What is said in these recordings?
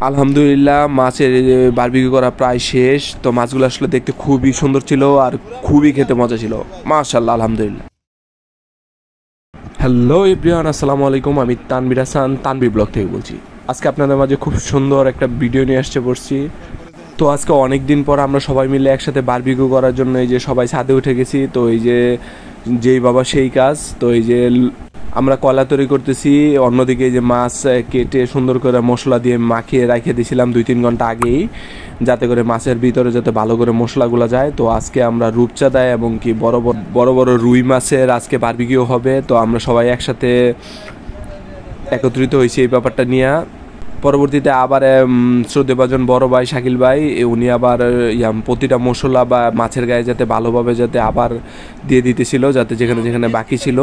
আলহামদুলিল্লাহ মাছের বারবিকিউ করা প্রায় শেষ। তো মাছগুলো আসলে দেখতে খুবই সুন্দর ছিল আর খুবই খেতে মজা ছিল, মাশাআল্লাহ আলহামদুলিল্লাহ। হ্যালো এভরিওয়ান, আসসালামু আলাইকুম। আমি তানভীর হাসান, তানভীর ব্লগ থেকে বলছি। আজকে আপনাদের মাঝে খুব সুন্দর একটা ভিডিও নিয়ে আসতে পড়ছি। তো আজকে অনেক দিন পর আমরা সবাই মিলে একসাথে বারবিকিউ করার জন্য এই যে সবাই ছাদে উঠে গেছি। তো এই যে যেই বাবা সেই কাজ। তো এই যে আমরা কয়লা তৈরি করতেছি, অন্যদিকে এই যে মাছ কেটে সুন্দর করে মশলা দিয়ে মাখিয়ে রেখে দিয়েছিলাম 2-3 ঘন্টা আগেই, যাতে করে মাছের ভিতরে যাতে ভালো করে মশলাগুলো যায়। তো আজকে আমরা রূপচাঁদা এবং কি বড় বড় রুই মাছের আজকে বারবিকিউ হবে। তো আমরা সবাই একসাথে একত্রিত হয়েছি এই ব্যাপারটা নিয়ে। পরবর্তীতে আবার শ্রদ্ধেভাজন বড় ভাই শাকিল ভাই উনি আবার প্রতিটা মশলা বা মাছের গায়ে যাতে ভালোভাবে যাতে আবার দিয়ে দিতেছিল, যাতে যেখানে যেখানে বাকি ছিল।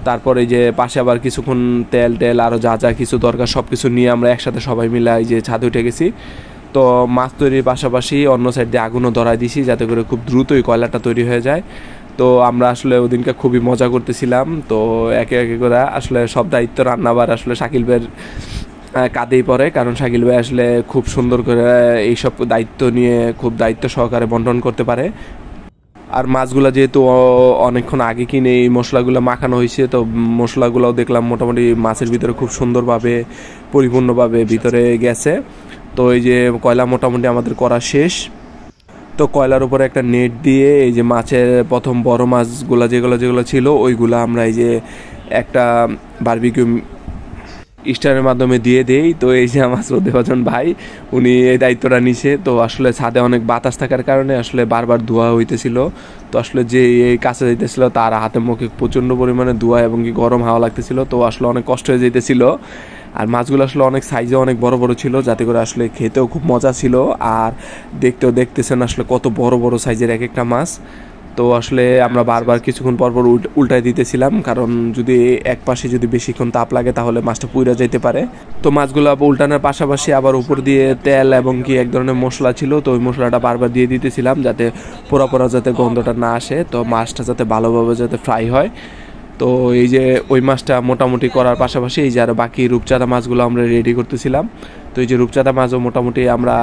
তারপরে যে পাশে আবার কিছুক্ষণ তেল আরও যা যা কিছু দরকার সব কিছু নিয়ে আমরা একসাথে সবাই মিলে এই যে ছাদে উঠে গেছি। তো মাছ তৈরির পাশাপাশি অন্য সাইড দিয়ে আগুনও ধরাই দিছি, যাতে করে খুব দ্রুতই কয়লাটা তৈরি হয়ে যায়। তো আমরা আসলে ওদিনকে খুবই মজা করতেছিলাম। তো একে একে করে আসলে সব দায়িত্ব রান্নাবার আসলে শাকিল ভাইয়ের কাঁধেই পড়ে, কারণ শাকিল ভাই আসলে খুব সুন্দর করে এইসব দায়িত্ব নিয়ে খুব দায়িত্ব সহকারে বন্টন করতে পারে। আর মাছগুলো যেহেতু অনেকক্ষণ আগে কিনে এই মশলাগুলো মাখানো হয়েছে, তো মশলাগুলোও দেখলাম মোটামুটি মাছের ভিতরে খুব সুন্দরভাবে পরিপূর্ণভাবে ভিতরে গেছে। তো এই যে কয়লা মোটামুটি আমাদের করা শেষ। তো কয়লার উপরে একটা নেট দিয়ে এই যে মাছের প্রথম বড় মাছগুলো যেগুলো ছিল ওইগুলো আমরা এই যে একটা বারবিকিউ স্টারের মাধ্যমে দিয়ে দেই। তো এই যে আমার শ্রদ্ধেভাজন ভাই উনি এই দায়িত্বটা নিছে। তো আসলে ছাদে অনেক বাতাস থাকার কারণে আসলে বারবার ধোয়া হইতেছিল। তো আসলে যে এই কাছে যাইতেছিল তার হাতে মুখে প্রচণ্ড পরিমাণে ধোয়া এবং কি গরম হাওয়া লাগতেছিল। তো আসলে অনেক কষ্ট হয়ে যাইতেছিল। আর মাছগুলো আসলে অনেক সাইজে অনেক বড় বড় ছিল, যাতে করে আসলে খেতেও খুব মজা ছিল। আর দেখতেছেন আসলে কত বড় বড় সাইজের এক একটা মাছ। তো আসলে আমরা বারবার কিছুক্ষণ পরপর উল্টায় দিতেছিলাম, কারণ যদি এক পাশে যদি বেশিক্ষণ তাপ লাগে তাহলে মাছটা পুড়ে যেতে পারে। তো মাছগুলো উল্টানোর পাশাপাশি আবার উপর দিয়ে তেল এবং কি এক ধরনের মশলা ছিল, তো ওই মশলাটা বারবার দিয়ে দিতেছিলাম, যাতে পোড়া যাতে গন্ধটা না আসে, তো মাছটা যাতে ভালোভাবে যাতে ফ্রাই হয়। তো এই যে ওই মাছটা মোটামুটি করার পাশাপাশি এই যে আরও বাকি রূপচাঁদা মাছগুলো আমরা রেডি করতেছিলাম। তো এই যে রূপচাঁদা মাছও মোটামুটি আমরা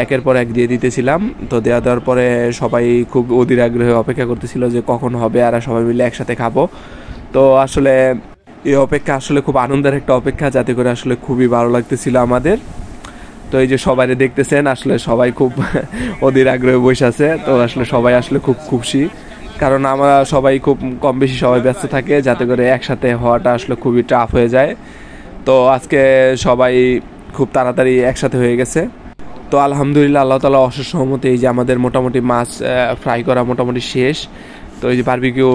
একের পর এক দিয়ে দিতেছিলাম। তো দেওয়ার পরে সবাই খুব অধীর আগ্রহে অপেক্ষা করতেছিল যে কখন হবে আর সবাই মিলে একসাথে খাবো। তো আসলে এই অপেক্ষা আসলে খুব আনন্দের একটা অপেক্ষা, যাতে করে আসলে খুবই ভালো লাগতেছিল আমাদের। তো এই যে সবাই দেখতেছেন আসলে সবাই খুব অধীর আগ্রহে বসে আছে। তো আসলে সবাই আসলে খুব খুশি, কারণ আমরা সবাই খুব কম বেশি সবাই ব্যস্ত থাকে, যাতে করে একসাথে হওয়াটা আসলে খুবই টাফ হয়ে যায়। তো আজকে সবাই খুব তাড়াতাড়ি একসাথে হয়ে গেছে। তো আলহামদুলিল্লাহ আল্লাহ তাআলা অশেষ সহমতে এই যে আমাদের মোটামুটি মাছ ফ্রাই করা মোটামুটি শেষ। তো এই যে বারবিকিউ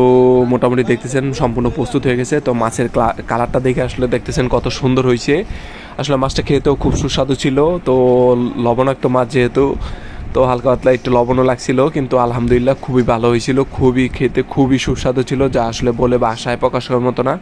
মোটামুটি দেখতেছেন সম্পূর্ণ প্রস্তুত হয়ে গেছে। তো মাছের কালারটা দেখে আসলে দেখতেছেন কত সুন্দর হয়েছে। আসলে মাছটা খেতেও খুব সুস্বাদু ছিল। তো লবণাক্ত মাছ যেহেতু, তো হালকা পাতলা একটু লবণও লাগছিল, কিন্তু আলহামদুলিল্লাহ খুবই ভালো হয়েছিল, খুবই খেতে খুবই সুস্বাদু ছিল, যা আসলে বলে ভাষায় প্রকাশ করার মতো না।